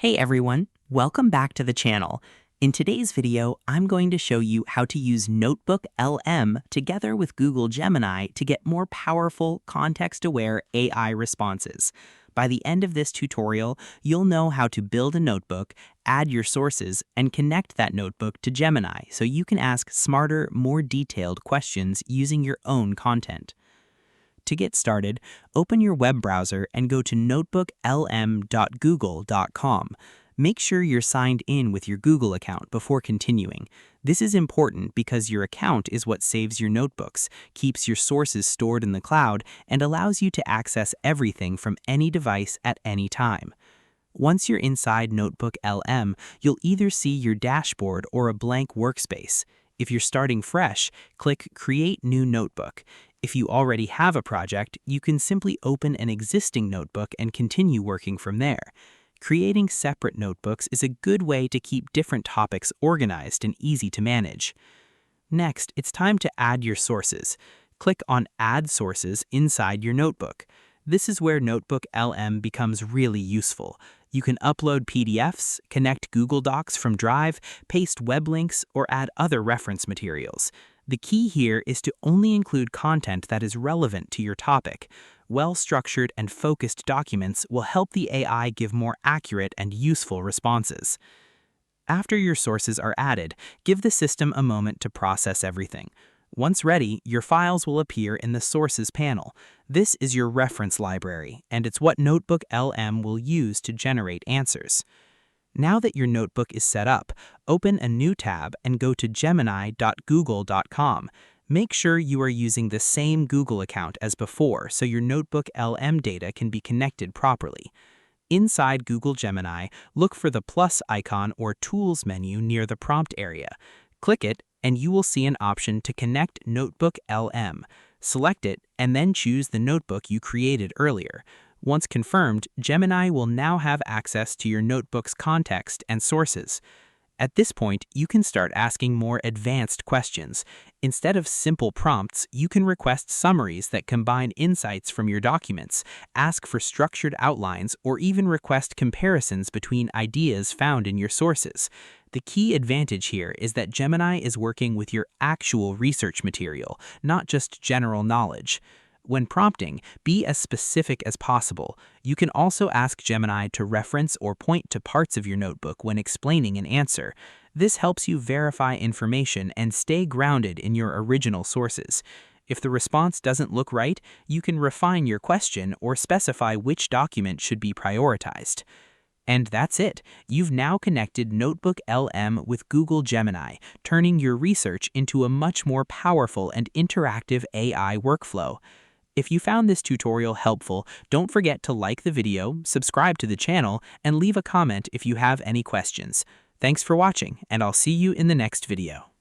Hey everyone, welcome back to the channel. In today's video, I'm going to show you how to use NotebookLM together with Google Gemini to get more powerful, context-aware AI responses. By the end of this tutorial, you'll know how to build a notebook, add your sources, and connect that notebook to Gemini so you can ask smarter, more detailed questions using your own content. To get started, open your web browser and go to notebooklm.google.com. Make sure you're signed in with your Google account before continuing. This is important because your account is what saves your notebooks, keeps your sources stored in the cloud, and allows you to access everything from any device at any time. Once you're inside NotebookLM, you'll either see your dashboard or a blank workspace. If you're starting fresh, click Create New Notebook. If you already have a project, you can simply open an existing notebook and continue working from there. Creating separate notebooks is a good way to keep different topics organized and easy to manage. Next, it's time to add your sources. Click on Add Sources inside your notebook. This is where NotebookLM becomes really useful. You can upload PDFs, connect Google Docs from Drive, paste web links, or add other reference materials. The key here is to only include content that is relevant to your topic. Well-structured and focused documents will help the AI give more accurate and useful responses. After your sources are added, give the system a moment to process everything. Once ready, your files will appear in the Sources panel. This is your reference library, and it's what NotebookLM will use to generate answers. Now that your notebook is set up, open a new tab and go to gemini.google.com. Make sure you are using the same Google account as before so your NotebookLM data can be connected properly. Inside Google Gemini, look for the plus icon or Tools menu near the prompt area. Click it, and you will see an option to connect NotebookLM. Select it, and then choose the notebook you created earlier. Once confirmed, Gemini will now have access to your notebook's context and sources. At this point, you can start asking more advanced questions. Instead of simple prompts, you can request summaries that combine insights from your documents, ask for structured outlines, or even request comparisons between ideas found in your sources. The key advantage here is that Gemini is working with your actual research material, not just general knowledge. When prompting, be as specific as possible. You can also ask Gemini to reference or point to parts of your notebook when explaining an answer. This helps you verify information and stay grounded in your original sources. If the response doesn't look right, you can refine your question or specify which document should be prioritized. And that's it. You've now connected NotebookLM with Google Gemini, turning your research into a much more powerful and interactive AI workflow. If you found this tutorial helpful, don't forget to like the video, subscribe to the channel, and leave a comment if you have any questions. Thanks for watching, and I'll see you in the next video.